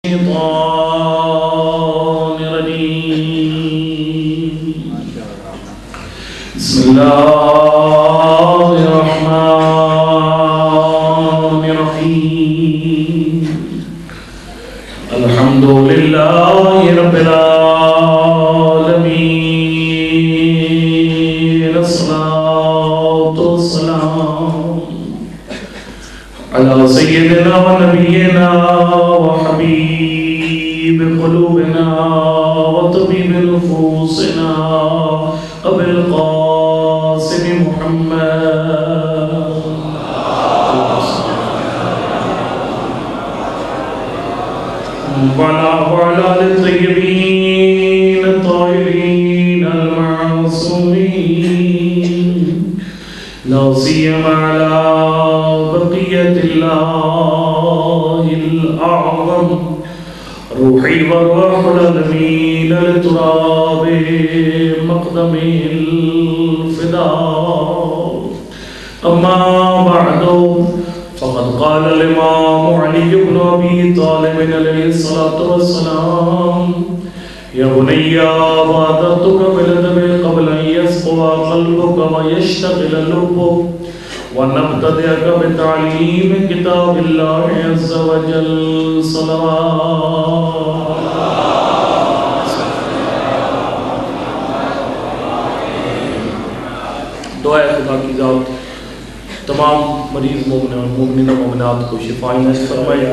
الشيطان الرجيم. بسم الله الرحمن الرحيم. الحمد لله رب العالمين. الصلاة والسلام على سيدنا ونبينا وحبيب قلوبنا وطبيب نفوسنا أبي القاسم محمد وعلى آل الطيبين الطاهرين المعصومين، لا سيما على بقية الله الأعظم روحي وروح العالمين لتراب مقدم الفداء. أما بعد، فقد قال الإمام علي بن أبي طالب عليه الصلاة والسلام: يا بني وعظتك بالأدب قبل أن يسقى قلبك ويشتغل لبك، ونبتدئك بتعليم كتاب الله عز وجل. صلوات. دعائے خدا کی ذات تمام مریض مومن اور مومنین و مومنات کو شفا نصیب فرمائے.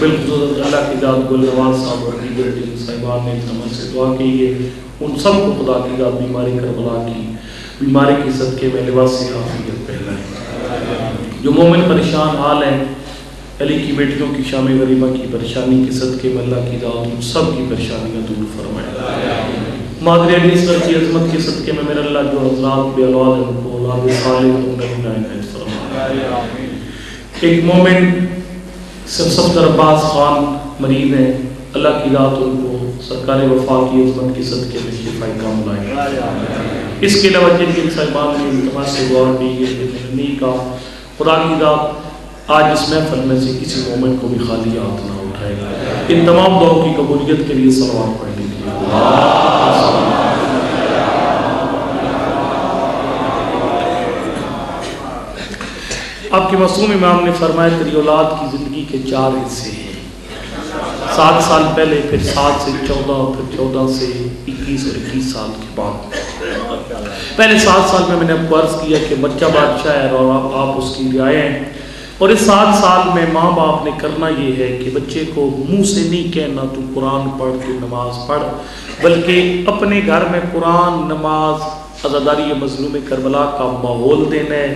بالخصوص اللہ کی ذات گل نواز صاحب اور دیگر صاحبان نے ہم سے دعا کی ہے، ان سب کو خدا کی ذات بیماری کربلا کی بیماری کی صدقے میں لباس عافیت پہنائے. جو مومن پریشان حال ہیں، علی کی بیٹیوں کی شام غریبہ کی پریشانی کے صدقے میں اللہ کی ذات ان سب کی پریشانیاں دور فرمائے. مادر علی اسر کی عظمت کے صدقے میں میرا اللہ جو حضرات بے اولاد ہیں ان کو اولاد صالح عنایت فرمائے. ایک مومن صفدر عباس خان مریض ہیں، اللہ کی ذات ان کو سرکار وفا کی عظمت کے صدقے میں شفاء کامل آئے. اس کے علاوہ جن کے صاحبان نے التماس سے دعا کی ہے نہیں کا خدا کی ذات آج اس محفل میں سے کسی مومن کو بھی خالی ہاتھ نہ اٹھائے گا. ان تمام دعاؤں کی قبولیت کے لیے صلوات پڑھ لیجیے. آپ کے معصوم امام نے فرمایا تیری اولاد کی زندگی کے 4 حصے ہیں. 7 سال پہلے، پھر 7 سے 14، پھر 14 سے 21 اور 21 سال کے بعد. پہلے 7 سال میں نے آپ کو عرض کیا کہ بچہ بادشاہ ہے اور آپ اس کی رعایا ہیں، اور اس 7 سال میں ماں باپ نے کرنا یہ ہے کہ بچے کو منہ سے نہیں کہنا تو قرآن پڑھ تو نماز پڑھ، بلکہ اپنے گھر میں قرآن، نماز، عزاداری مظلوم کربلا کا ماحول دینا ہے.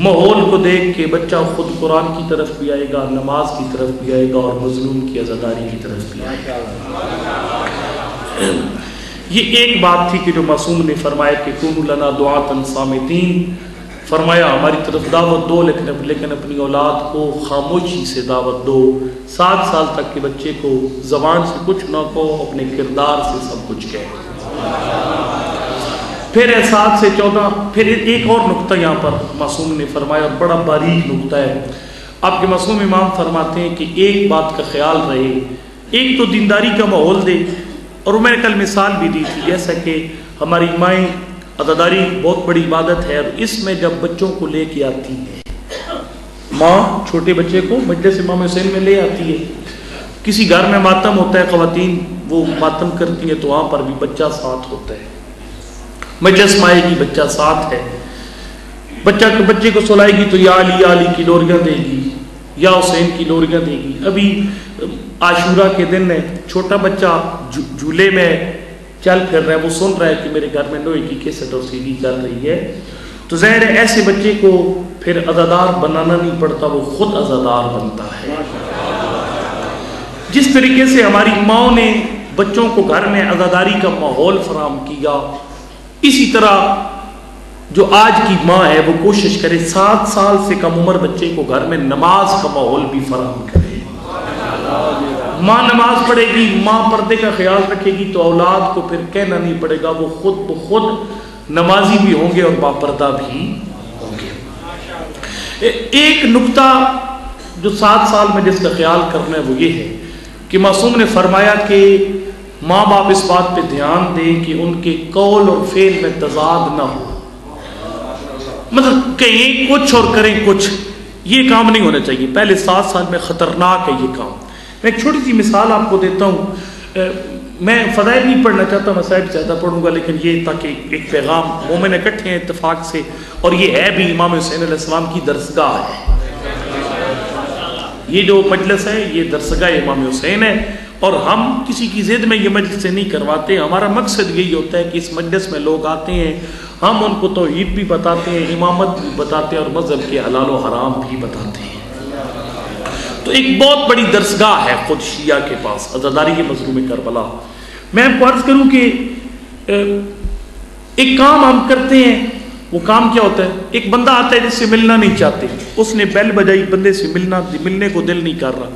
ماحول کو دیکھ کے بچہ خود قرآن کی طرف بھی آئے گا، نماز کی طرف بھی آئے گا اور مظلوم کی عزاداری کی طرف بھی آئے گا. یہ ایک بات تھی کہ جو معصوم نے فرمایا کہ کونوا لنا دعاۃ صامتین، فرمایا ہماری طرف دعوت دو لیکن اپنی اولاد کو خاموشی سے دعوت دو. 7 سال تک کے بچے کو زبان سے کچھ نہ کہو، اپنے کردار سے سب کچھ کہو. پھر 7 سے 14. پھر ایک اور نقطہ یہاں پر معصوم نے فرمایا اور بڑا باریک نقطہ ہے. آپ کے معصوم امام فرماتے ہیں کہ ایک بات کا خیال رہے، ایک تو دینداری کا ماحول دے، اور میں نے کل مثال بھی دی تھی جیسا کہ ہماری مائیں عزاداری بہت بڑی عبادت ہے، اور اس میں جب بچوں کو لے کے آتی ہے ماں، چھوٹے بچے کو مجلس امام حسین میں لے آتی ہے. کسی گھر میں ماتم ہوتا ہے، خواتین وہ ماتم کرتی ہیں تو وہاں پر بھی بچہ ساتھ ہوتا ہے. مجلس مائے گی، بچہ ساتھ ہے. بچے کو سلائے گی تو یا علی کی لوریاں دے گی، یا حسین کی لوریاں دے گی. ابھی عاشورہ کے دن ہے، چھوٹا بچہ جھولے میں چل پھر رہا ہے، وہ سن رہا ہے کہ میرے گھر میں لوہے کی کیسٹ اور CD چل رہی ہے. تو ظاہر ہے ایسے بچے کو پھر عزادار بنانا نہیں پڑتا، وہ خود عزادار بنتا ہے. جس طریقے سے ہماری ماں نے بچوں کو گھر میں عزاداری کا ماحول فراہم کیا، اسی طرح جو آج کی ماں ہے وہ کوشش کرے 7 سال سے کم عمر بچے کو گھر میں نماز کا ماحول بھی فراہم کرے. ماں نماز پڑھے گی، ماں پردے کا خیال رکھے گی تو اولاد کو پھر کہنا نہیں پڑے گا، وہ خود بخود نمازی بھی ہوں گے اور باپردہ بھی ہوں گے. ایک نکتہ جو 7 سال میں جس کا خیال کرنا ہے وہ یہ ہے کہ معصوم نے فرمایا کہ ماں باپ اس بات پہ دھیان دیں کہ ان کے قول اور فعل میں تضاد نہ ہو، مطلب کہیں کچھ اور کریں کچھ، یہ کام نہیں ہونا چاہیے. پہلے 7 سال میں خطرناک ہے یہ کام. میں ایک چھوٹی سی مثال آپ کو دیتا ہوں. میں فضائل نہیں پڑھنا چاہتا، مسائل زیادہ پڑھوں گا، لیکن یہ تاکہ ایک پیغام مومن اکٹھے ہیں اتفاق سے، اور یہ ہے بھی امام حسین علیہ السلام کی درسگاہ ہے. یہ جو مجلس ہے یہ درسگاہ امام حسین ہے، اور ہم کسی کی ضد میں یہ مجلس سے نہیں کرواتے. ہمارا مقصد یہی ہوتا ہے کہ اس مجلس میں لوگ آتے ہیں، ہم ان کو توحید بھی بتاتے ہیں، امامت بھی بتاتے ہیں، اور مذہب کے حلال و حرام بھی بتاتے ہیں. تو ایک بہت بڑی درسگاہ ہے خود شیعہ کے پاس، عزاداری کے مظلوم کربلا. میں آپ کو عرض کروں کہ ایک کام ہم کرتے ہیں. وہ کام کیا ہوتا ہے؟ ایک بندہ آتا ہے جس سے ملنا نہیں چاہتے، اس نے بیل بجائی، بندے سے ملنے کو دل نہیں کر رہا.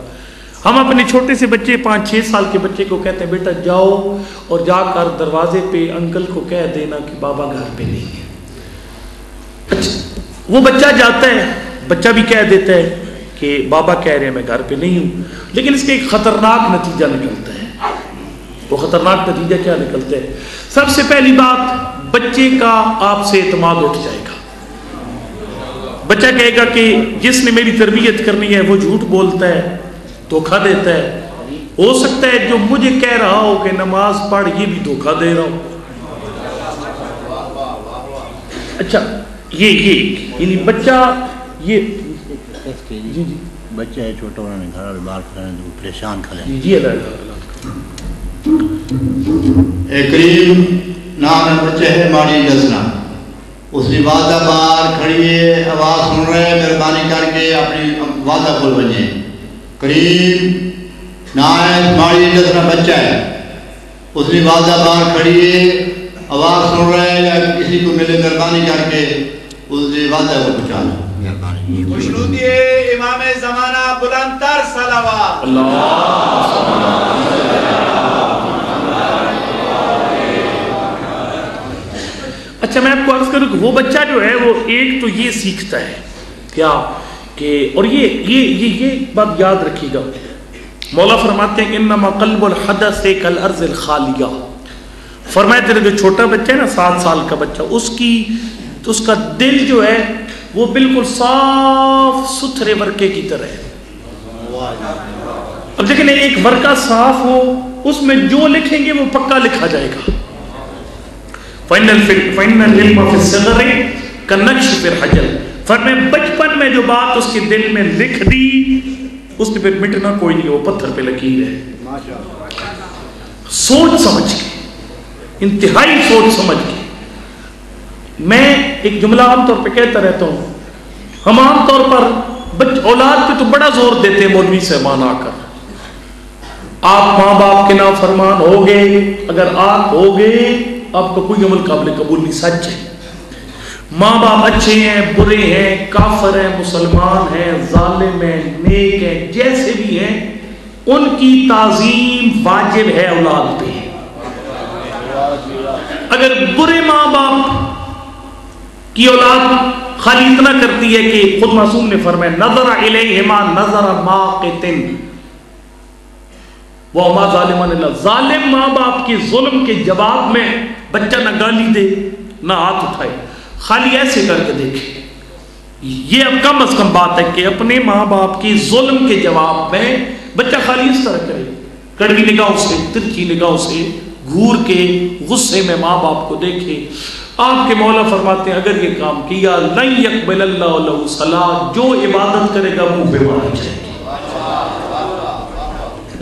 ہم اپنے چھوٹے سے بچے 5-6 سال کے بچے کو کہتے ہیں بیٹا جاؤ اور جا کر دروازے پہ انکل کو کہہ دینا کہ بابا گھر پہ نہیں ہے. اچھا وہ بچہ جاتا ہے، بچہ بھی کہہ دیتا ہے کہ بابا کہہ رہے ہیں میں گھر پہ نہیں ہوں. لیکن اس کا ایک خطرناک نتیجہ نکلتا ہے. وہ خطرناک نتیجہ کیا نکلتا ہے؟ سب سے پہلی بات، بچے کا آپ سے اعتماد اٹھ جائے گا. بچہ کہے گا کہ جس نے میری تربیت کرنی ہے وہ جھوٹ بولتا ہے، دھوکہ دیتا ہے. ہو سکتا ہے جو مجھے کہہ رہا ہو کہ نماز پڑھ یہ بھی دھوکہ دے رہا ہو. اچھا یہ یعنی بچہ یہ جی بچہ ہے چھوٹا، انہوں نے گھر اور باہر کھڑے تو پریشان کھڑے. جی اللہ کریم نام ہے بچے ہے ماڑی دسنا، اس کی والدہ باہر کھڑی ہے، آواز سن رہے ہیں، مہربانی کر کے اپنی والدہ کو بجے. کریم نام ہے ماڑی دسنا بچہ ہے، اس کی والدہ باہر کھڑی ہے، آواز سن رہے ہیں، یا کسی کو ملے مہربانی کر کے اس کی والدہ کو پہنچانا. مشروطی امام زمانہ بلند تر صلوات. اچھا میں آپ کو عرض کروں کہ وہ بچہ جو ہے وہ ایک تو یہ سیکھتا ہے کیا کہ، اور یہ بات یاد رکھیے گا، مولا فرماتے ہیں کہ انما قلب الحدث کالارض الخالیہ. فرمایا تیرا جو چھوٹا بچہ ہے نا 7 سال کا بچہ، اس کا دل جو ہے وہ بالکل صاف ستھرے ورقے کی طرح ہے. اب دیکھیں ایک ورقہ صاف ہو، اس میں جو لکھیں گے وہ پکا لکھا جائے گا. فَإِنَّ الْعِلْمَ فِي الصِّغَرِ كَالنَّقْشِ فِي الْحَجَرِ. فرمایا بچپن میں جو بات اس کے دل میں لکھ دی، اس نے پھر مٹنا کوئی نہیں، وہ پتھر پہ لکیر ہے. سوچ سمجھ کے، انتہائی سوچ سمجھ کے. میں ایک جملہ عام طور پہ کہتا رہتا ہوں، ہم عام طور پر اولاد پہ تو بڑا زور دیتے ہیں مولوی صاحبان آ کر، آپ ماں باپ کے نافرمان ہو گئے، اگر آپ ہو گئے آپ کا کوئی عمل قابل قبول نہیں. سچ ہے، ماں باپ اچھے ہیں، برے ہیں، کافر ہیں، مسلمان ہیں، ظالم ہیں، نیک ہیں، جیسے بھی ہیں، ان کی تعظیم واجب ہے اولاد پہ. اگر برے ماں باپ کی اولاد خالی اتنا کرتی ہے کہ خود معصوم نے فرمایا نظر الیہما نظر ماقتن وما ظالمان اللہ، ظالم ماں باپ کے ظلم کے جواب میں بچہ نہ گالی دے نہ ہاتھ اٹھائے، خالی ایسے کر کے دیکھے. یہ اب کم از کم بات ہے کہ اپنے ماں باپ کی ظلم کے جواب میں بچہ خالی اس طرح کرے، کڑوی نگاہوں سے، ترچھی نگاہوں سے گھور کے غصے میں ماں باپ کو دیکھے. آپ کے مولا فرماتے ہیں اگر یہ کام کیا لن یقبل اللہ لہ صلاۃ، جو عبادت کرے گا منہ پہ مار جائے گی.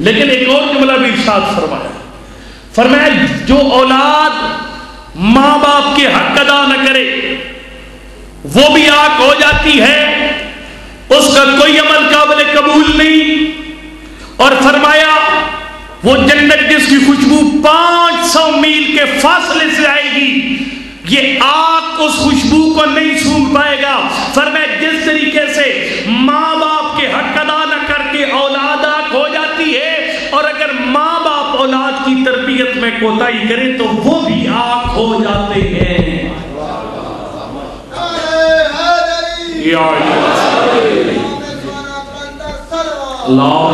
لیکن ایک اور جملہ بھی ارشاد فرمایا جو اولاد ماں باپ کے حق ادا نہ کرے وہ بھی آگ ہو جاتی ہے، اس کا کوئی عمل قابل قبول نہیں. اور فرمایا وہ جنت جس کی خوشبو 500 میل کے فاصلے سے آئے گی، یہ آگ اس خوشبو کو نہیں سونگھ پائے گا. فرمایا جس طریقے سے ماں باپ کے حق ادا نہ کر کے اولاد آگ ہو جاتی ہے، اور اگر ماں باپ اولاد کی تربیت میں کوتاہی کرے تو وہ بھی آگ ہو جاتے ہیں. اللہ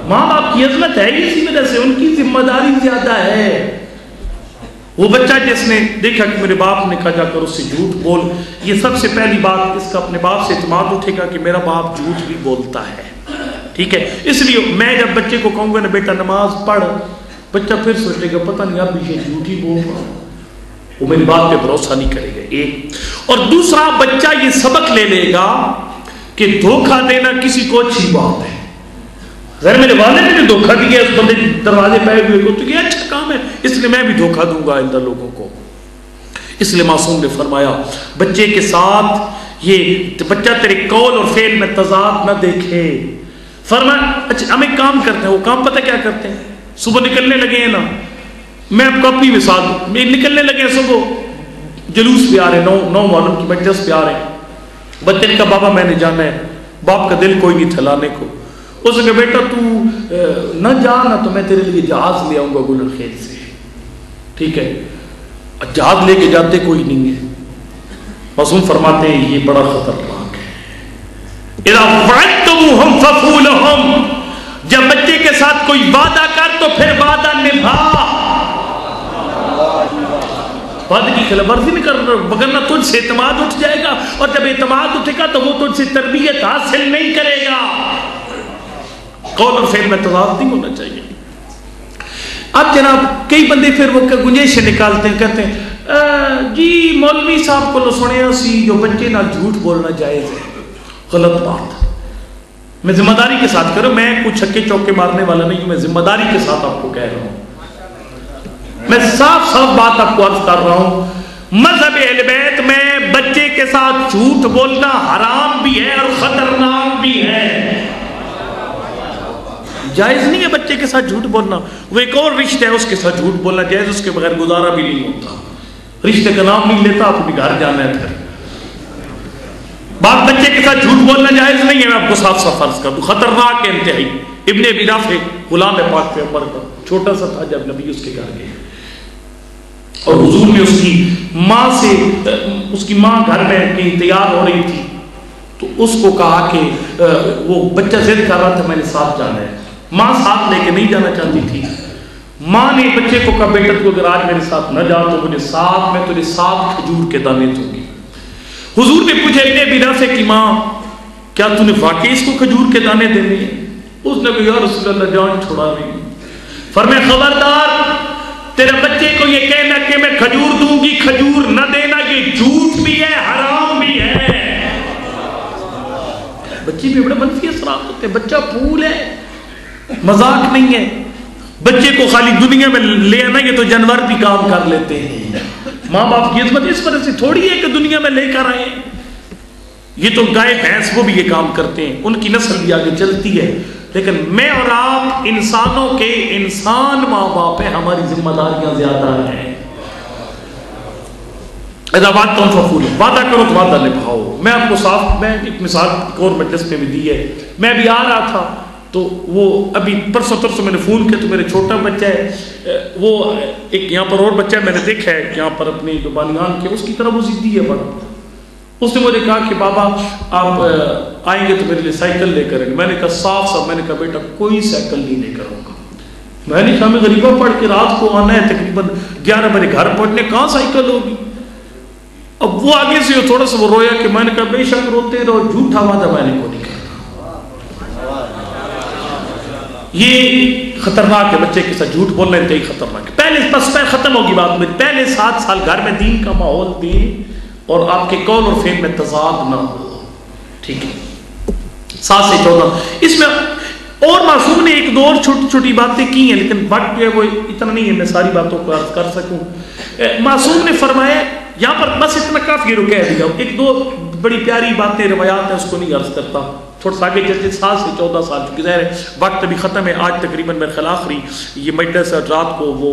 ماں باپ کی عظمت ہے اسی وجہ سے، ان کی ذمہ داری زیادہ ہے۔ وہ بچہ جس نے دیکھا کہ میرے باپ نے کہا جا کر اس سے جھوٹ بول، یہ سب سے پہلی بات اس کا اپنے باپ سے اعتماد اٹھے گا کہ میرا باپ جھوٹ بھی بولتا ہے، ٹھیک ہے۔ اس لیے میں جب بچے کو کہوں گا نا بیٹا نماز پڑھ، بچہ پھر سوچے گا پتہ نہیں اب یہ جھوٹ ہی بول رہا، وہ میری بات پہ بھروسہ نہیں کرے گا، ایک۔ اور دوسرا بچہ یہ سبق لے لے گا کہ دھوکہ دینا کسی کو اچھی بات ہے۔ ظاہر میرے والد نے دھوکہ دیا اس بندے دروازے پہ ہوئے کو، تو یہ اچھا کام ہے، اس لیے میں بھی دھوکہ دوں گا اندر لوگوں کو۔ اس لیے معصوم نے فرمایا بچے کے ساتھ یہ بچہ تیرے قول اور فعل میں تضاد نہ دیکھے۔ فرمایا اچھا ہم ایک کام کرتے ہیں، وہ کام پتہ کیا کرتے ہیں؟ صبح نکلنے لگے ہیں نا، میں آپ کو اپنی مثال دوں، میں نکلنے لگے ہیں صبح جلوس پہ آ رہے، نو محرم کی مجلس پہ آ رہے ہیں، بچے نے کہا بابا میں نے جانا ہے، باپ کا دل کوئی نہیں تھا لانے کو، اس نے کہا بیٹا تو نہ جانا تو میں تیرے لیے جہاز لے آؤں گا گلر خیل سے، ٹھیک ہے۔ جہاز لے کے جاتے کوئی نہیں ہے، معصوم فرماتے ہیں یہ بڑا خطرناک ہے۔ اذا وعدتموہم ففوا لہم، جب بچے کے ساتھ کوئی وعدہ کر تو پھر وعدہ نبھا، وعدے کی خلاف ورزی نہیں کرنا، وگرنہ تجھ سے اعتماد اٹھ جائے گا، اور جب اعتماد اٹھے گا تو وہ تجھ سے تربیت حاصل نہیں کرے گا۔ قول اور فعل میں تضاد نہیں ہونا چاہیے۔ اب جناب کئی بندے پھر وہ گنجائشیں نکالتے ہیں، کہتے ہیں جی مولوی صاحب کو سنیا سی جو بچے نہ جھوٹ بولنا جائز ہے، غلط بات۔ میں ذمہ داری کے ساتھ کروں، میں کچھ چھکے چوکے مارنے والا نہیں ہوں، میں ذمہ داری کے ساتھ آپ کو کہہ رہا ہوں، میں صاف صاف بات آپ کو عرض کر رہا ہوں۔ مذہب اہل بیت میں بچے کے ساتھ جھوٹ بولنا حرام بھی ہے اور خطرناک بھی ہے، جائز نہیں ہے بچے کے ساتھ جھوٹ بولنا۔ وہ ایک اور رشتہ ہے، اس کے ساتھ جھوٹ بولنا جائز، اس کے بغیر گزارا بھی نہیں ہوتا، رشتے کا نام نہیں لیتا، اپنے گھر جانا ہے پھر۔ بات بچے کے ساتھ جھوٹ بولنا جائز نہیں ہے، میں آپ کو صاف صاف عرض کر دوں، خطرناک ہے انتہائی۔ ابن ابی رافع غلام پاک پیغمبر کا چھوٹا سا تھا جب نبی اس کے گھر گئے، اور حضور نے اس کی ماں سے، اس کی ماں گھر میں کہیں تیار ہو رہی تھی تو اس کو کہا کہ وہ بچہ ضد کر رہا تھا میں نے ساتھ جانا ہے، ماں ساتھ لے کے نہیں جانا چاہتی تھی، ماں نے بچے کو کہا بیٹا تو اگر آج میرے ساتھ نہ جا تو مجھے ساتھ، میں تجھے 7 کھجور کے دانے دوں گی۔ حضور نے پوچھا ابن ابی رافع کی ماں کیا تو نے واقعی اس کو کھجور کے دانے دینے ہیں؟ اس نے کہا یا رسول اللہ جان چھوڑا نہیں۔ فرمایا خبردار تیرے بچے کو یہ کہنا کہ میں کھجور دوں گی، کھجور نہ دینا، یہ جھوٹ بھی ہے حرام بھی ہے۔ بچے بھی بڑے منفی اثرات ہوتے ہیں، بچہ پھول ہے، مذاق نہیں ہے، بچے کو خالی دنیا میں لے آنا، یہ تو جانور بھی کام کر لیتے ہیں۔ ماں باپ کی عظمت اس وجہ سے تھوڑی ہے کہ دنیا میں لے کر آئے، یہ تو گائے بھینس وہ بھی یہ کام کرتے ہیں، ان کی نسل بھی آگے چلتی ہے، لیکن میں اور آپ انسانوں کے انسان ماں باپ ہیں، ہماری ذمہ داریاں زیادہ ہیں۔ اذا وعدتم ففوا لہم، وعدہ کرو تو وعدہ نبھاؤ۔ میں آپ کو صاف، میں ایک مثال اور مجلس میں بھی دی ہے، میں بھی آ رہا تھا تو وہ ابھی پرسوں میں نے فون کیا تو میرے چھوٹا بچہ ہے، وہ ایک یہاں پر اور بچہ ہے میں نے دیکھا ہے یہاں پر اپنے جو بانیان کے، اس کی طرح وہ ضدی ہے بڑا، اس نے مجھے کہا کہ بابا آپ آئیں گے تو میرے لیے سائیکل لے کر آئیں۔ میں نے کہا صاف صاف، میں نے کہا بیٹا کوئی سائیکل نہیں لے کر آؤں گا، میں نے کہا میں غریبہ پڑھ کے رات کو آنا ہے تقریباً 11 بجے گھر پہنچنے، کہاں سائیکل ہوگی؟ اب وہ آگے سے تھوڑا سا وہ رویا کہ میں نے کہا بے شک روتے رہو، جھوٹا وعدہ میں نے کو نہیں کرتا۔ یہ خطرناک ہے، بچے کے ساتھ جھوٹ بولنا انتہائی خطرناک ہے۔ پہلے بس ختم ہوگی بات میں، پہلے 7 سال گھر میں دین کا ماحول دیں اور آپ کے قول اور فعل میں تضاد نہ ہو، ٹھیک ہے۔ 7 سے 14 اس میں اور معصوم نے ایک دو اور چھوٹی چھوٹی باتیں کی ہیں، لیکن وقت جو ہے وہ اتنا نہیں ہے میں ساری باتوں کو عرض کر سکوں۔ معصوم نے فرمایا یہاں پر بس اتنا کافی رکے دیا، ایک دو بڑی پیاری باتیں روایات ہیں اس کو نہیں عرض کرتا، تھوڑا سا آگے چلتے 7 سے 14 سال چونکہ ظاہر ہے وقت ابھی ختم ہے، آج تقریباً میں خیال آخری یہ مجلس رات کو وہ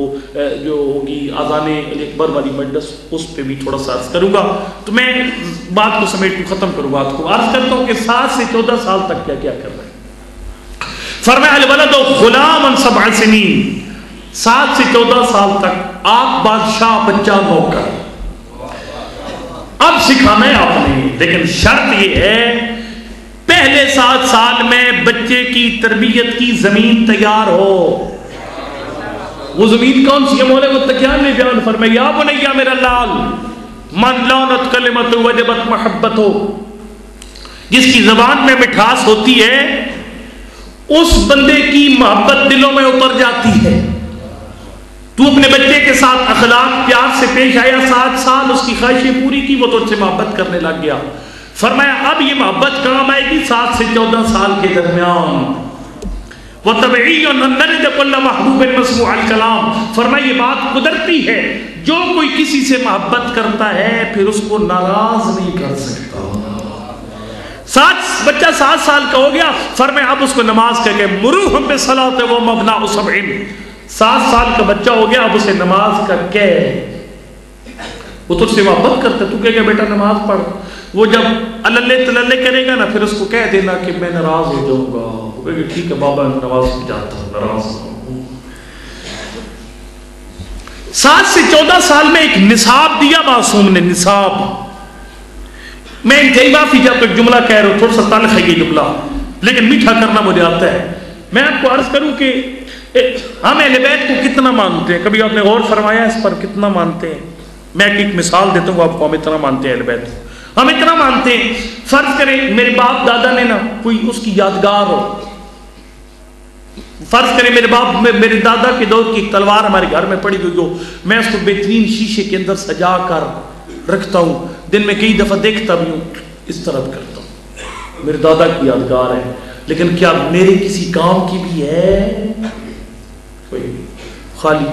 جو ہوگی آذان اکبر والی مجلس اس پہ بھی تھوڑا سا عرض کروں گا، تو میں بات کو سمیٹ کے ختم کروں، بات کو عرض کرتا ہوں کہ 7 سے 14 سال تک کیا کیا کر رہے ہیں۔ فرمایا الولد غلام 7 سنین، 7 سے 14 سال تک آپ بادشاہ بچہ نوکر، اب سکھانا ہے آپ نے، لیکن شرط یہ ہے پہلے 7 سال میں بچے کی تربیت کی زمین تیار ہو. وہ زمین کون سی ہے؟ مولا متقیان نے بیان فرمایا یا بنیا میرا لال من لونت کلمت وجبت محبت ہو، جس کی زبان میں مٹھاس ہوتی ہے اس بندے کی محبت دلوں میں اتر جاتی ہے. تو اپنے بچے کے ساتھ اخلاق پیار سے پیش آیا، 7 سال اس کی خواہشیں پوری کی، وہ تو سے محبت کرنے لگ گیا. فرمایا اب یہ محبت کام آئے گی 7 سے 14 سال کے درمیان. وَطَبْعِيٌّ أَن نَّرِدَ كُلَّ مَحْبُوبٍ مَسْمُوعَ الْكَلَامِ. فرمایا یہ بات قدرتی ہے، جو کوئی کسی سے محبت کرتا ہے پھر اس کو ناراض نہیں کر سکتا. بچہ 7 سال کا ہو گیا، فرمایا اب اس کو نماز کا کہ مروہم بِالصَّلَاةِ وَهُمْ أَبْنَاءُ 7. 7 سال کا بچہ ہو گیا، اب اسے نماز کا کہ وہ تو سے محبت کرتا ہے، تو کہے گا بیٹا نماز پڑھ. وہ جب اللہ تللے کرے گا نا پھر اس کو کہہ دینا کہ میں ناراض ہو جاؤں گا، وہ کہے گا ٹھیک ہے بابا نماز پڑھ جاتا ہوں، ناراض ہوں. 7 سے 14 سال میں ایک نصاب دیا معصوم نے، نصاب. میں انتہائی معافی جب ایک جملہ کہہ رہا ہوں، تھوڑا سا تلخ ہے یہ جملہ لیکن میٹھا کرنا مجھے آتا ہے. میں آپ کو عرض کروں کہ ہم اہل بیت کو کتنا مانتے ہیں؟ کبھی آپ نے غور فرمایا اس پر کتنا مانتے ہیں؟ میں ایک مثال دیتا ہوں آپ کو. ہم اتنا مانتے ہیں اہل بیت کو، ہم اتنا مانتے ہیں. فرض کریں میرے باپ دادا نے نا کوئی اس کی یادگار ہو، فرض کریں میرے دادا کے دور کی ایک تلوار ہمارے گھر میں پڑی ہوئی ہو، میں اس کو بہترین شیشے کے اندر سجا کر رکھتا ہوں، دن میں کئی دفعہ دیکھتا بھی ہوں، اس طرح کرتا ہوں، میرے دادا کی یادگار ہے. لیکن کیا میرے کسی کام کی بھی ہے؟ کوئی خالی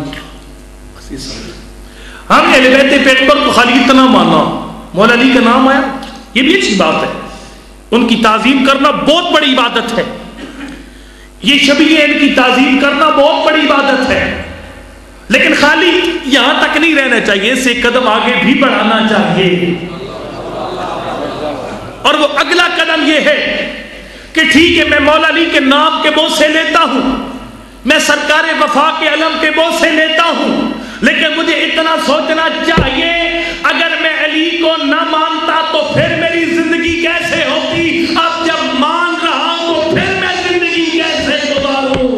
ہم اہل بیت پیغمبر کو خالی اتنا مانا، مولا علی کا نام آیا، یہ بھی اچھی بات ہے، ان کی تعظیم کرنا بہت بڑی عبادت ہے. یہ شبیہ ان کی تعظیم کرنا بہت بڑی عبادت ہے، لیکن خالی یہاں تک نہیں رہنا چاہیے، اس سے قدم آگے بھی بڑھانا چاہیے. اور وہ اگلا قدم یہ ہے کہ ٹھیک ہے میں مولا علی کے نام کے بوسے لیتا ہوں، میں سرکار وفا کے علم کے بوسے لیتا ہوں، لیکن مجھے اتنا سوچنا چاہیے اگر میں علی کو نہ مانتا تو پھر میری زندگی کیسے ہوتی؟ اب جب مان رہا تو پھر میں زندگی کیسے گزاروں؟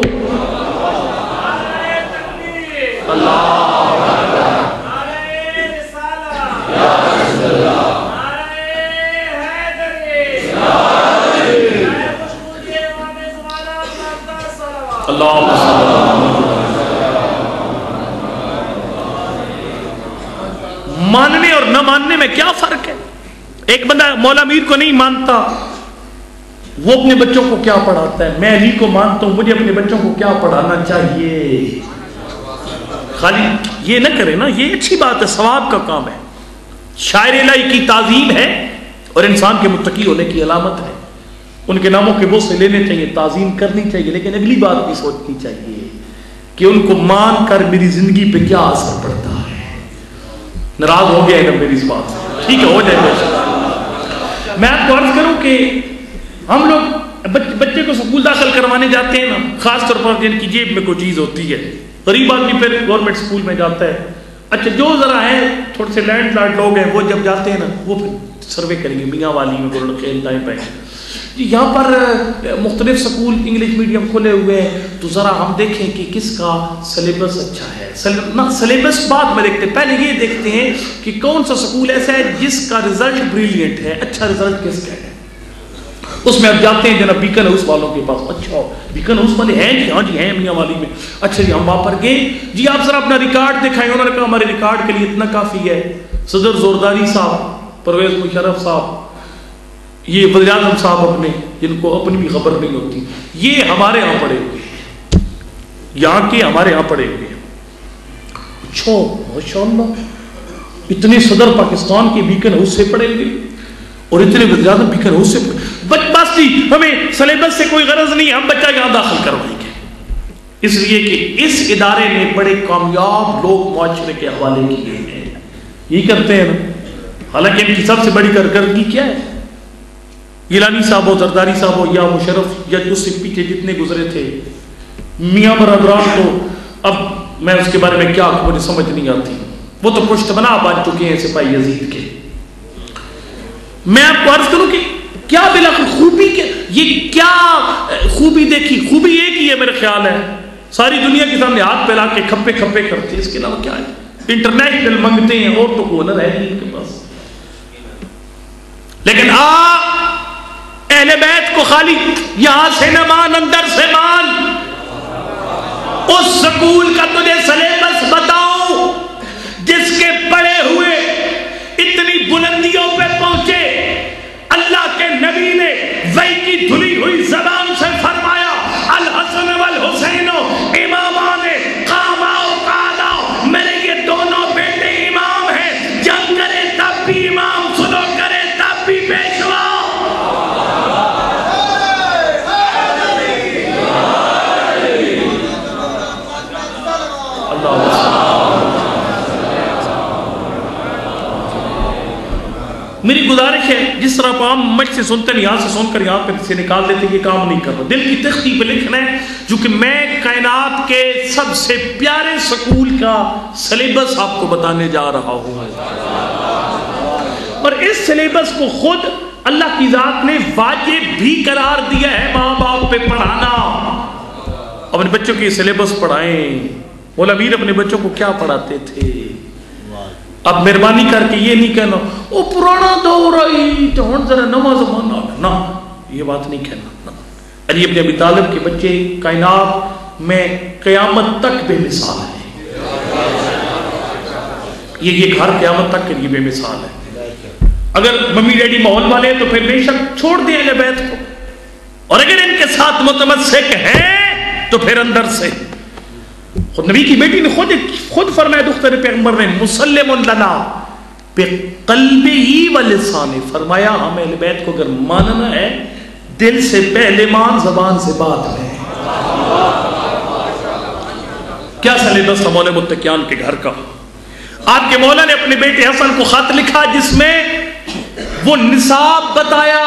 اللہ ماننے اور نہ ماننے میں کیا فرق ہے؟ ایک بندہ مولا میر کو نہیں مانتا، وہ اپنے بچوں کو کیا پڑھاتا ہے؟ میں علی کو مانتا ہوں، مجھے اپنے بچوں کو کیا پڑھانا چاہیے؟ خالی یہ نہ کرے نا، یہ اچھی بات ہے، ثواب کا کام ہے. شاعر الہی کی تعظیم ہے اور انسان کے متقی ہونے کی علامت ہے. ان کے ناموں کے بوسے لینے چاہیے، تعظیم کرنی چاہیے، لیکن اگلی بات بھی سوچنی چاہیے کہ ان کو مان کر میری زندگی پہ کیا اثر پڑتا ہے. ناراض ہو گیا ہے نا میری اس بات سے؟ ٹھیک ہے ہو جائے گا. میں آپ کو عرض کروں کہ ہم لوگ بچے کو سکول داخل کروانے جاتے ہیں نا، خاص طور پر جن کی جیب میں کوئی چیز ہوتی ہے، غریب آدمی پھر گورنمنٹ سکول میں جاتا ہے. اچھا جو ذرا ہے تھوڑے سے لینڈ لارڈ لوگ ہیں، وہ جب جاتے ہیں نا وہ پھر سروے کریں گے میاں والی میں گولڈ کھیل ٹائم پہ یہاں پر مختلف سکول انگلش میڈیم کھلے ہوئے ہیں، تو ذرا ہم دیکھیں کہ کس کا سلیبس اچھا ہے. نہ سلیبس بعد میں دیکھتے ہیں، پہلے یہ دیکھتے ہیں کہ کون سا سکول ایسا ہے جس کا رزلٹ بریلینٹ ہے، اچھا رزلٹ کس کا ہے. اس میں اب جاتے ہیں جناب بیکن ہاؤس والوں کے پاس، اچھا بیکن ہاؤس والے ہیں جی؟ ہاں جی ہیں میاں والی میں. اچھا جی ہم وہاں پر گئے، جی آپ ذرا اپنا ریکارڈ دکھائیں. انہوں نے کہا ہمارے ریکارڈ کے لیے اتنا کافی ہے. صدر زورداری صاحب، پرویز مشرف صاحب، یہ وزیر اعظم صاحب اپنے جن کو اپنی بھی خبر نہیں ہوتی، یہ ہمارے ہاں پڑے ہوئے، یہاں کے ہمارے ہاں پڑے ہوئے. اچھا ماشاءاللہ، اتنے صدر پاکستان کے بیکن ہاؤس سے پڑے ہوئے اور اتنے وزیر اعظم بیکن ہاؤس سے پڑے. بس جی ہمیں سلیبس سے کوئی غرض نہیں، ہم بچہ یہاں داخل کروائیں گے، اس لیے کہ اس ادارے نے بڑے کامیاب لوگ معاشرے کے حوالے کیے ہیں. یہ کرتے ہیں نا. حالانکہ ان کی سب سے بڑی کارکردگی کیا ہے؟ گیلانی صاحب ہو، زرداری صاحب ہو، یا مشرف یا اس سے پیچھے جتنے گزرے تھے میاں برادران، تو اب میں اس کے بارے میں کیا مجھے سمجھ نہیں آتی. وہ تو پشت بنا بن چکے ہیں سپاہی یزید کے. میں آپ کو عرض کروں کہ کیا بلا خوبی کے یہ کیا خوبی دیکھی؟ خوبی ایک ہی ہے میرے خیال ہے، ساری دنیا کے سامنے ہاتھ پھیلا کے کھپے کھپے کرتے ہیں، اس کے علاوہ کیا ہے؟ انٹرنیشنل منگتے ہیں اور تو کوئی ہنر ہے نہیں ان کے پاس. لیکن اہل بیت کو خالی یہاں سے نہ مان، اندر سے مان. اس سکول کا تجھے سلیبس بتاؤ جس کے پڑھے ہوئے اتنی بلندیوں پہ پہنچے. اللہ کے نبی نے وحی کی دھلی ہوئی زبان سے فرمایا الحسن والحسین امامان قاما و قادا، میرے یہ دونوں بیٹے امام ہیں، جنگ کرے تب بھی امام، سلو کرے تب بھی پیشوا. میری گزارش ہے جس طرح آپ عام مجھ سے سنتے ہیں، یہاں سے سن کر یہاں پہ سے نکال دیتے ہیں، یہ کام نہیں کر رہا. دل کی تختی پہ لکھنا ہے، جو کہ میں کائنات کے سب سے پیارے سکول کا سلیبس آپ کو بتانے جا رہا ہوں. اور اس سلیبس کو خود اللہ کی ذات نے واجب بھی قرار دیا ہے ماں باپ پہ پڑھانا. اپنے بچوں کی سلیبس پڑھائیں. مولا امیر اپنے بچوں کو کیا پڑھاتے تھے؟ اب مہربانی کر کے یہ نہیں کہنا وہ پرانا دور آئی تو ہن ذرا نواں زمانہ، نہ یہ بات نہیں کہنا. علی ابن ابی طالب کے بچے کائنات میں قیامت تک بے مثال ہیں. یہ گھر قیامت تک کے لیے بے مثال ہے. اگر ممی ڈیڈی ماحول والے ہیں تو پھر بے شک چھوڑ دیں اہل بیت کو، اور اگر ان کے ساتھ متمسک ہیں تو پھر اندر سے. خود نبی کی بیٹی نے خود فرمایا دختر پیغمبر نے مسلم لنا بقلبہ ولسانہ، فرمایا ہم اہل بیت کو اگر ماننا ہے دل سے پہلے مان، زبان سے بعد میں. کیا سلیبس تھا مولا متقیان کے گھر کا؟ آپ کے مولا نے اپنے بیٹے حسن کو خط لکھا جس میں وہ نصاب بتایا.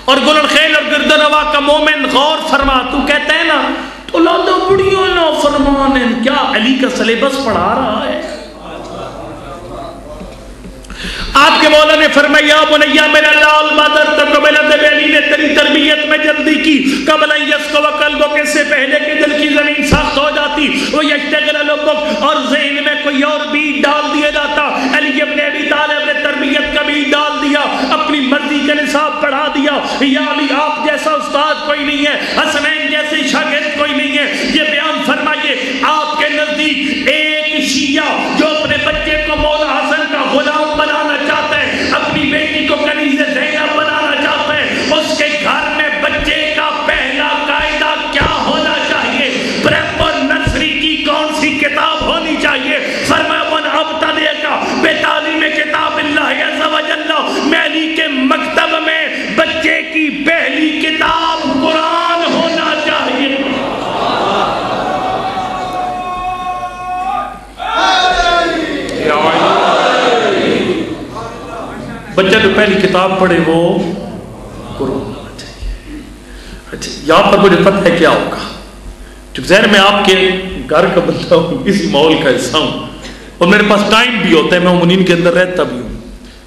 اور گلن خیل اور گردن روا کا مومن غور فرما، تو کہتا ہے نا تو لادہ بڑیوں نا فرمان ہے، کیا علی کا سلیبس پڑھا رہا ہے؟ آپ کے مولا نے فرمایا بنیا میرا لال بدر تقبلت علی نے تیری تربیت میں جلدی کی قبل یسق و قلبوں کے سے پہلے کہ دل کی زمین سخت ہو جاتی، وہ یشتغل لبک اور ذہن میں کوئی اور بیج ڈال دیا جاتا. علی ابن ابی طالب نے تربیت کا بیج ڈال دیا، اپنی مرضی کا نصاب پڑھا دیا. یا علی آپ جیسا استاد کوئی نہیں ہے، حسنین جیسے شاگرد کوئی نہیں ہے. یہ بیان فرمائیے آپ کے نزدیک ایک شیعہ جو اپنے بچے کو مولا حسن کا غلام بنانا چاہتا ہے، اپنی بیٹی کو کنیز زینب بنانا چاہتا ہے، اس کے گھر میں بچے کا پہلا قاعدہ کیا ہونا چاہیے؟ پریپ اور نرسری کی کون سی کتاب ہونی چاہیے؟ فرمایا من ابتدے کا بے تعلیم کتاب اللہ عز و جل، میں علی کے مکتب میں بچے کی پہلی کتاب قرآن ہونا چاہیے. بچہ جو پہلی کتاب پڑھے وہ قرآن ہونا چاہیے. اچھا یہاں پر مجھے پتہ ہے کیا ہوگا، چونکہ ظاہر میں آپ کے گھر کا بندہ ہوں، اسی ماحول کا حصہ ہوں، اور میرے پاس ٹائم بھی ہوتا ہے، میں امنین کے اندر رہتا بھی ہوں.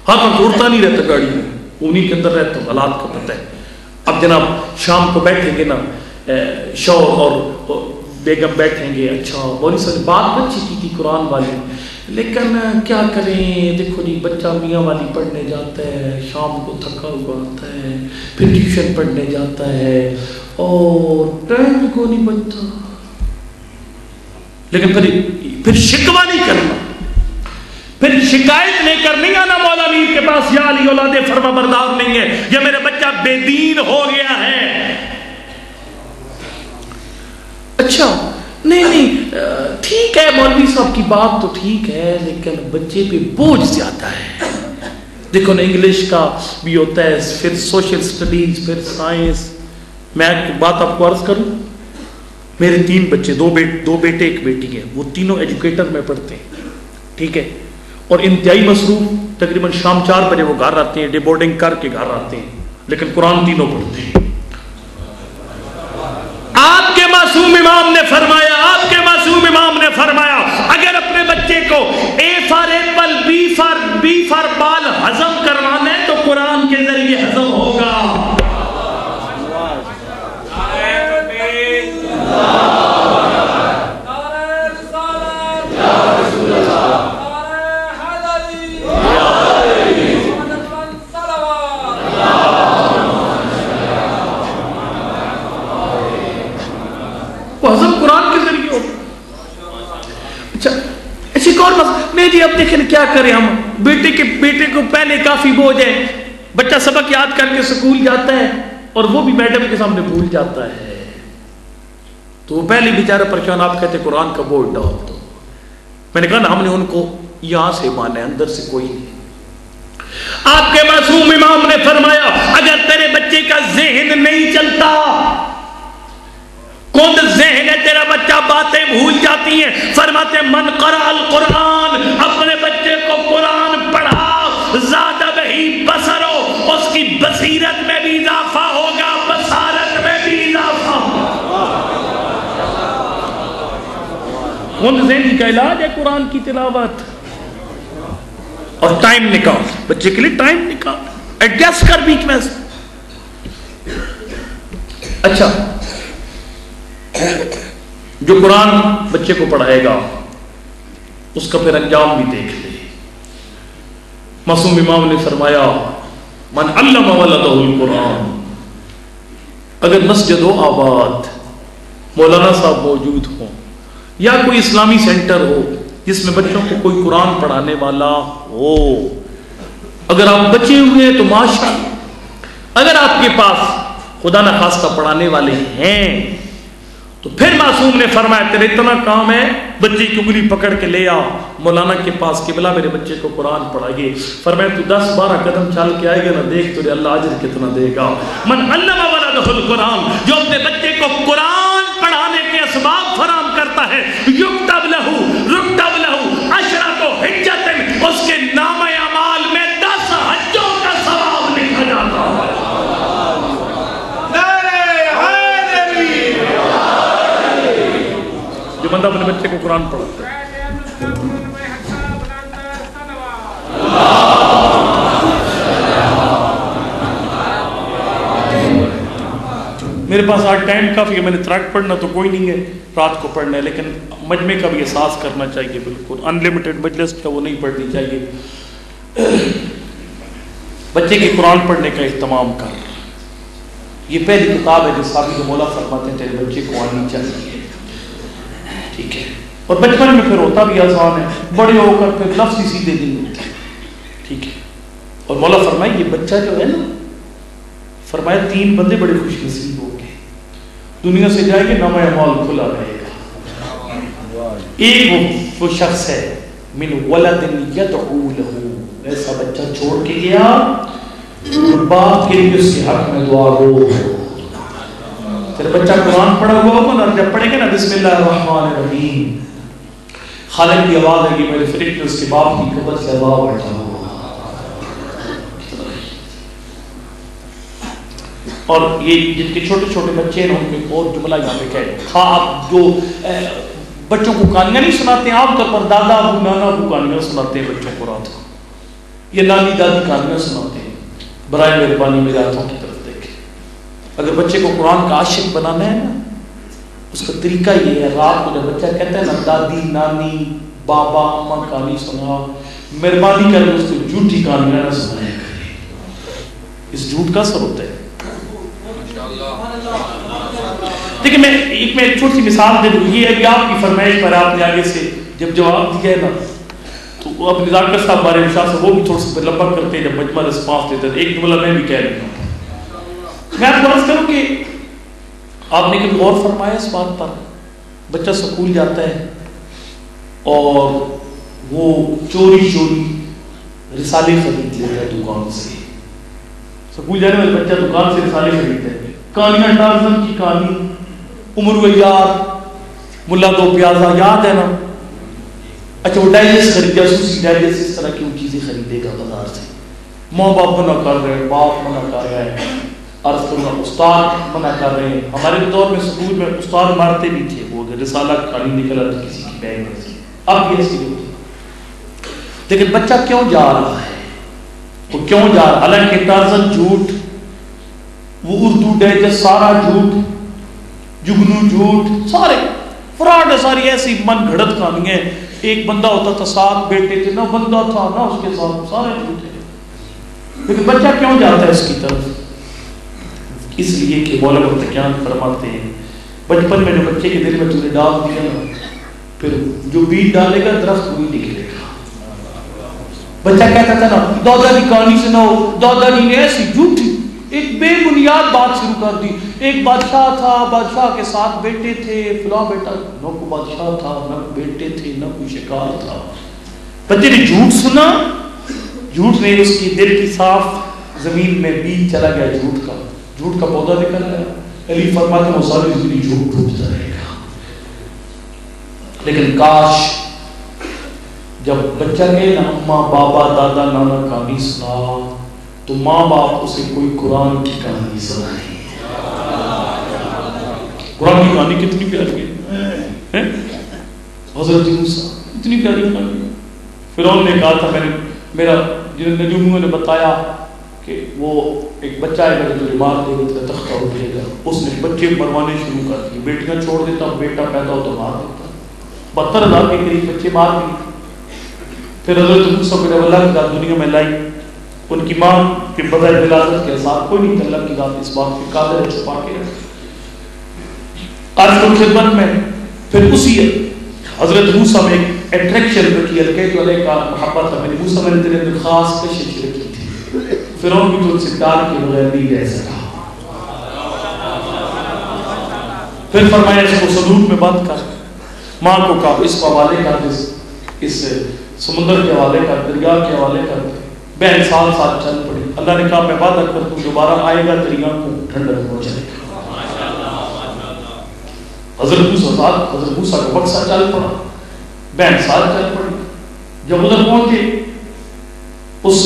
ہاں میں اڑتا نہیں رہتا گاڑی میں، امنین کے اندر رہتا ہوں، حالات کا پتہ ہے. اب جناب شام کو بیٹھیں گے نا شوہر اور بیگم بیٹھیں گے، اچھا مولوی صاحب بات اچھی کی تھی قرآن والی، لیکن کیا کریں دیکھو جی بچہ میاں والی پڑھنے جاتا ہے، شام کو تھکا ہوا آتا ہے، پھر ٹیوشن پڑھنے جاتا ہے اور ٹائم کو نہیں بچتا. لیکن پھر شکوہ نہیں کرنا، پھر شکایت نہیں کرنی، آنا مولا امیر کے پاس یا علی اولاد فرما بردار نہیں ہے، یا میرا بچہ بے دین ہو گیا ہے. اچھا نہیں ٹھیک ہے مولوی صاحب کی بات تو ٹھیک ہے، لیکن بچے پہ بوجھ زیادہ ہے. دیکھو نا انگلش کا بھی ہوتا ہے، پھر سوشل سٹڈیز، پھر سائنس. میں ایک بات آپ کو عرض کروں، میرے 3 بچے، 2 بیٹے 1 بیٹی ہے، وہ تینوں ایجوکیٹر میں پڑھتے ہیں، ٹھیک ہے، اور انتہائی مصروف. تقریباً شام 4 بجے وہ گھر آتے ہیں، ڈے بورڈنگ کر کے گھر آتے ہیں، لیکن قرآن تینوں پڑھتے ہیں. آپ کے معصوم امام نے فرمایا، آپ کے معصوم امام نے فرمایا اگر اپنے بچے کو اے فار ایپل بی فار بال ہضم کروانا ہے تو قرآن کے ذریعے ہضم ہوگا. کیا کریں ہم؟ بیٹے کو پہلے کافی بوجھ ہے، بچہ سبق یاد کر کے سکول جاتا ہے اور وہ بھی میڈم کے سامنے بھول جاتا ہے، تو وہ پہلے بیچارہ پریشان، آپ کہتے قرآن کا بورڈ ڈال دو۔ میں نے کہا نا ہم نے ان کو یہاں سے مانا ہے، اندر سے کوئی نہیں۔ آپ کے معصوم امام نے فرمایا اگر تیرے بچے کا ذہن نہیں چلتا، کون ذہن ہے تیرا بچہ، باتیں بھول جاتی ہیں، فرماتے من قرأ القرآن، اپنے بچے کو قرآن پڑھا، زاد بہی بصرو، اس کی بصیرت میں بھی اضافہ ہوگا، بصارت میں بھی اضافہ ہوگا۔ کون ذہن کا علاج ہے قرآن کی تلاوت؟ اور ٹائم نکال، بچے کے لیے ٹائم نکال، ایڈجسٹ کر بیچ میں سے۔ اچھا، جو قرآن بچے کو پڑھائے گا اس کا پھر انجام بھی دیکھ لے۔ معصوم امام نے فرمایا من علم ولدہ القرآن، اگر مسجد و آباد مولانا صاحب موجود ہوں یا کوئی اسلامی سینٹر ہو جس میں بچوں کو کوئی قرآن پڑھانے والا ہو، اگر آپ بچے ہوئے ہیں تو ماشاءاللہ، اگر آپ کے پاس خدا نخواستہ پڑھانے والے ہیں تو پھر معصوم نے فرمایا تیرے اتنا کام ہے، بچے کی انگلی پکڑ کے لے آ مولانا کے پاس کہ بلا میرے بچے کو قرآن پڑھائیے۔ فرمایا تو 10-12 قدم چل کے آئے گا نا، دیکھ تجھے اللہ اجر کتنا دے گا۔ من علم ولدہ القرآن، جو اپنے بچے کو قرآن پڑھانے کے اسباب فراہم کرتا ہے، یکتب لہو رکتب لہو عشرۃ حجۃ، اس کے نام اعمال میں 10 حجوں کا ثواب لکھا جاتا ہے۔ جو بندہ اپنے بچے کو قرآن پڑھتا ہے، میرے پاس آج ٹائم کافی ہے، میں نے تراک پڑھنا تو کوئی نہیں ہے، رات کو پڑھنا ہے، لیکن مجمع کا بھی احساس کرنا چاہیے، بالکل انلیمیٹڈ مجلس کا وہ نہیں پڑھنی چاہیے۔ بچے کے قرآن پڑھنے کا اہتمام کر، یہ پہلی کتاب ہے جو ثابت مولا فرماتے ہیں تیرے بچے کو آنی چاہیے، ٹھیک ہے؟ اور بچپن میں پھر ہوتا بھی آسان ہے، بڑے ہو کر پھر لفظ ہی سیدھے نہیں ہوتے، ٹھیک ہے؟ اور مولا فرمائے یہ بچہ جو ہے نا، فرمایا 3 بندے بڑے خوش نصیب ہو گے، دنیا سے جائیں گے نام اعمال کھلا رہے گا۔ ایک وہ شخص ہے من ولد یدعو لہو، ایسا بچہ چھوڑ کے گیا باپ کے لیے اس کے حق میں دعا ہو۔ تیرا بچہ قرآن پڑھا ہوا ہوگا نا، جب پڑھے گا نا بسم اللہ الرحمن الرحیم، خالق کی آواز ہے کہ میرے فرق نے اس کے باپ کی قبر سے اللہ بیٹھا ہوا، اور یہ جن کے چھوٹے چھوٹے بچے ہیں ان میں اور جملہ یہاں پہ کہہ خواہ آپ جو بچوں کو کہانیاں نہیں سناتے ہیں، عام طور پر دادا ابو نانا ابو کہانیاں سناتے ہیں بچوں کو رات کو، یہ نانی دادی کہانیاں سناتے ہیں، برائے مہربانی میرے ہاتھوں کی طرف دیکھیں۔ اگر بچے کو قرآن کا عاشق بنانا ہے نا، اس کا طریقہ یہ ہے، رات کو جب بچہ کہتا ہے نا دادی نانی بابا اماں کہانی سنا، مہربانی کر کے اس کو جھوٹی کہانیاں نہ سنایا کریں، اس جھوٹ کا اثر ہوتا ہے۔ دیکھیں میں ایک چھوٹی سی مثال دے دوں، یہ ابھی آپ کی فرمائش پر آپ نے آگے سے جب جواب دیا ہے نا تو وہ اپنی ذاکر صاحب بارے شاہ سے وہ بھی تھوڑا سا لمبا کرتے ہیں، جب مجمع رسپانس دیتے ہیں، ایک جملہ میں بھی کہہ رہی ہوں۔ میں آپ کو عرض کروں کہ آپ نے کبھی غور فرمایا اس بات پر، بچہ سکول جاتا ہے اور وہ چوری رسالے خرید لیتا ہے دکان سے، سکول جانے والے بچہ دکان سے رسالے خریدتا ہے، کہانیاں ٹارزن کی کہانی، عمر و یار، ملا دو پیازا، یاد ہے نا؟ اچھا وہ ڈائجسٹ خریدا، سوسی ڈائجسٹ، اس طرح کی وہ چیزیں خریدے گا بازار سے، ماں باپ منع کر رہے ہیں، باپ منع کر رہے ہیں، عرض کرنا استاد منع کر رہے ہیں۔ ہمارے دور میں سکول میں استاد مارتے بھی تھے، وہ اگر رسالہ کہانی نکل آتا کسی کی بیگ میں سے، اب یہ ایسی ہوتی۔ لیکن بچہ کیوں جا رہا ہے، وہ کیوں جا رہا ہے؟ حالانکہ ٹارزن جھوٹ، وہ اردو ڈائجسٹ سارا جھوٹ، جگنو جھوٹ، سارے فراڈ ہے، ساری ایسی من گھڑت کہانیاں ہیں۔ ایک بندہ ہوتا تھا، 7 بیٹے تھے، نہ بندہ تھا نہ اس کے ساتھ، سارے جھوٹ ہیں۔ لیکن بچہ کیوں جاتا ہے اس کی طرف؟ اس لیے کہ مولا متقیان فرماتے ہیں بچپن میں جو بچے کے دل میں تم نے ڈال دیا نا، پھر جو بیج ڈالے گا درخت وہی نکلے گا۔ بچہ کہتا تھا نا دادا کی کہانی سناؤ، دادا جی نے ایسی جھوٹی ایک بے بنیاد بات شروع کر دی. ایک بادشاہ تھا، بادشاہ کے 7 بیٹے تھے، فلاں بیٹا نہ کوئی بادشاہ تھا، نہ بیٹے تھے، نہ کوئی شکار تھا. بچے نے جھوٹ سنا، جھوٹ نے اس کی دل کی صاف زمین میں بیج چلا گیا، جھوٹ کا پودا نکل گیا. علی فرماتے ہیں وہ ساری زندگی جھوٹ ڈھونڈتا رہے گا. لیکن کاش جب بچہ کے نا اماں بابا دادا نانا کہانی سنا تو ماں باپ اسے کوئی قرآن کی کہانی سنائے. قرآن کی کہانی کتنی پیاری ہے، حضرت موسیٰ اتنی پیاری کہانی. فرعون نے کہا تھا میرا نجومیوں نے بتایا کہ وہ ایک بچہ ہے اگر تجھے مار دے گا تو تختہ اٹھے گا. اس نے بچے مروانے شروع کر دیے، بیٹیاں چھوڑ دیتا، بیٹا پیدا ہو تو مار دیتا. 72,000 کے قریب بچے مار دیے. پھر حضرت موسیٰ کو جب اللہ کی ذات دنیا میں لائی، ان کی ماں کے بغیر ولادت کے اثار کوئی نہیں تھا. اللہ کی ذات اس بات کی قادر ہے چھپا کے رکھے. آج کو خدمت میں پھر اسی حضرت موسیٰ میں ایک اٹریکشن رکھی، القید علیہ کا محبت ہے. میں نے موسیٰ میں نے تیرے اندر خاص کشش رکھی تھی. فرعون بھی تو ان سے پیار کے بغیر نہیں رہ سکا. پھر فرمایا اس کو صندوق میں بند کر. ماں کو کہا اس کو حوالے کر، اس سمندر کے حوالے کر، دریا کے حوالے کر. بہن سال چل پڑی. اللہ نے کہا میں وعدہ کرتا ہوں دوبارہ آئے گا تیری آنکھوں کو ٹھنڈک ہو جائے گا. حضرت موسیٰ کا بکسا چل پڑا، بہن سال چل پڑی. جب ادھر پہنچے اس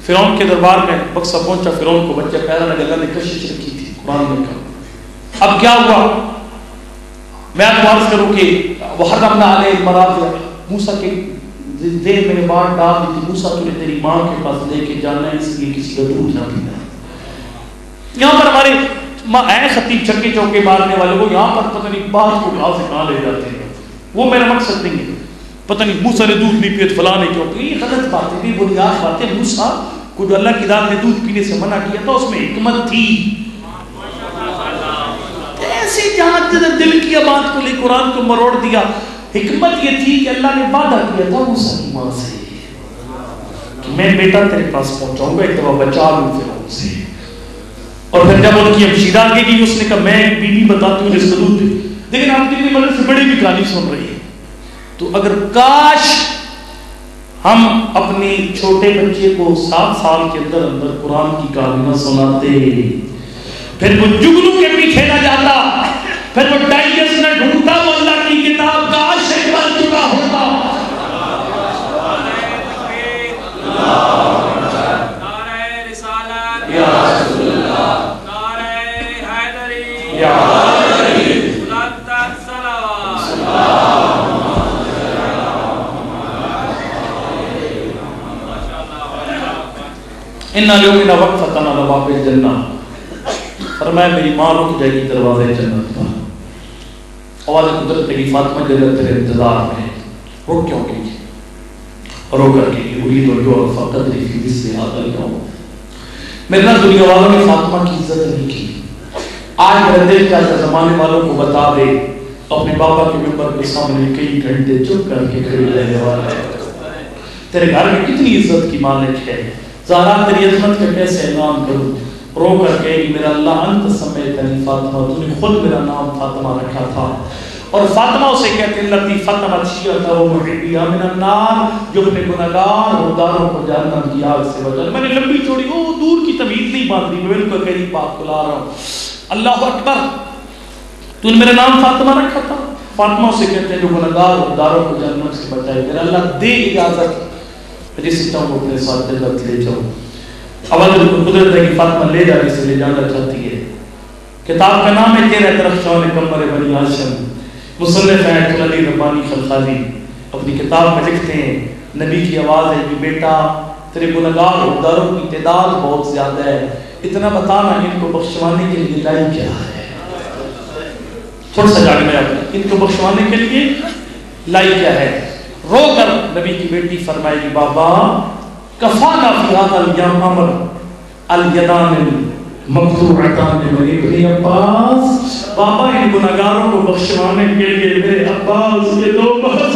فرعون کے دربار میں بکسا پہنچا، فرعون کو بچہ پیدا لگا. اللہ نے کشش رکھی تھی. قرآن نے کہا اب کیا ہوا، میں آپ کو عرض کروں کہ وحرمنا علیہ المراضع، موسیٰ کے ذہن میں بات ڈال دی تھی موسیٰ تجھے تیری ماں کے پاس لے کے جانا ہے، اس لیے کسی کا دودھ نہ پینا. یہاں پر ہمارے اے خطیب چھکے چوکے مارنے والے وہ یہاں پر پتہ نہیں بات کو کہاں سے کہاں لے جاتے ہیں. وہ میرا مقصد نہیں ہے. پتہ نہیں موسیٰ نے دودھ نہیں پیا فلاں نے کیوں پیا، یہ غلط باتیں بھی بنیاد باتیں. موسیٰ کو جو اللہ کی ذات نے دودھ پینے سے منع کیا تھا اس میں حکمت تھی. ایسے جہاں دل کی بات کو لے قرآن کو مروڑ دیا. حکمت یہ تھی کہ اللہ نے وعدہ کیا تھا موسیٰ کی ماں سے کہ میں بیٹا تیرے پاس پہنچاؤں گا، ایک دفعہ بچا لوں فرعون سے. اور پھر جب ان کی ہمشیرہ آگے گئی اس نے کہا میں ایک بیوی بتاتی ہوں جس کا دودھ. لیکن آپ کتنی مدد سے بڑی بھی کہانی سن رہی ہے. تو اگر کاش ہم اپنے چھوٹے بچے کو 7 سال کے اندر قرآن کی کہانیاں سناتے، پھر وہ جگنو کے پیچھے نہ جاتا، پھر وہ ڈائجسٹ نہ ڈھونڈتا، وہ اللہ کی کتاب کا عاشق بن چکا ہوتا. نعرہ رسالت یا رسول اللہ، نعرہ حیدری یا بلند تر صلوات. اِنَّ الْيَوْمِنَ وَقْفَةً عَلَى بَابِ الْجَنَّةِ. فرمایا میری ماں رک جائے گی دروازے جنت پر. آواز قدرت کی فاطمہ جنت تیرے انتظار میں. رو کیوں کی؟ رو کر کے اريد الجوع قدری فی مثل هذا اليوم. میرے نہ دنیا والوں نے فاطمہ کی عزت نہیں کی. آج میرا دل چاہتا زمانے والوں کو بتا دے اپنے بابا کے ممبر کے سامنے کئی گھنٹے چپ کر کے کھڑی رہنے والا ہے. تیرے گھر میں کتنی عزت کی مالک ہے. زہرا تیری عظمت کا کیسے اعلان کروں. رو کر کے میرا اللہ انت سمیتنی فاطمہ، تو نے خود میرا نام فاطمہ رکھا تھا. اور فاطمہ اسے کہتے ہیں لتی فاطمہ شیعہ و محبیہ من النار، جو اپنے گناہگار اور داروں کو جہنم کی آگ سے بچا. میں نے لمبی چوڑی وہ دور کی تمیز نہیں باندھی، میں بالکل قریب بات کو لا رہا ہوں. اللہ اکبر، تو نے میرا نام فاطمہ رکھا تھا. فاطمہ اسے کہتے ہیں جو گناہگار اور داروں کو جہنم سے بچائے. میرا اللہ دے اجازت جس چاہوں اپنے ساتھ جنت لے جاؤ. اول قدرت ہے کہ فاطمہ لے جانے سے لے جانا چاہتی ہے. کتاب کا نام ہے تیرہ درخشان قمر بنی ہاشم. مصنف ہیں علی ربانی خلخالی اپنی کتاب میں لکھتے ہیں نبی کی آواز ہے کہ بیٹا تیرے گناہگار اور داروں کی تعداد بہت زیادہ ہے، اتنا بتانا ان کو بخشوانے کے لیے لائی کیا ہے. تھوڑا سا جانے میں ان کو بخشوانے کے لیے لائی کیا ہے. رو کر نبی کی بیٹی فرمائے گی بابا کفانا فی ھذا الیوم امر الیدان مقطوعتان من ابن عباس. بابا ان گناہگاروں کو بخشوانے کے لیے میرے عباس کے 2 بس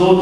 2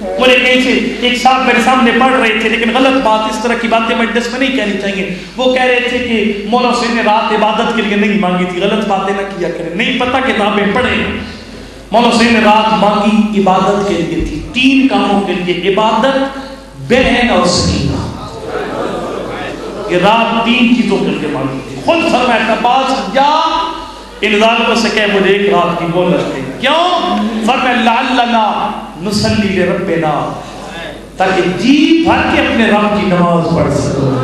بولے کہیں سے ایک صاحب میرے سامنے پڑھ رہے تھے، لیکن غلط بات، اس طرح کی باتیں مجلس میں نہیں کہنی چاہیے. وہ کہہ رہے تھے کہ مولا حسین نے رات عبادت کے لیے نہیں مانگی تھی. غلط باتیں نہ کیا کریں، نہیں پتہ کتابیں پڑھیں. مولا حسین نے رات مانگی عبادت کے لیے تھی، 3 کاموں کے لیے: عبادت، بہن اور سکینہ. یہ رات 3 چیزوں کے لیے مانگی تھی. خود فرمایا تھا باز جا ان ظالموں سے کہہ مجھے ایک رات کی مہلت دے. کیوں؟ فرمایا لعلنا نصلی لربنا، تاکہ جی بھر کے اپنے رب کی نماز پڑھ سکو.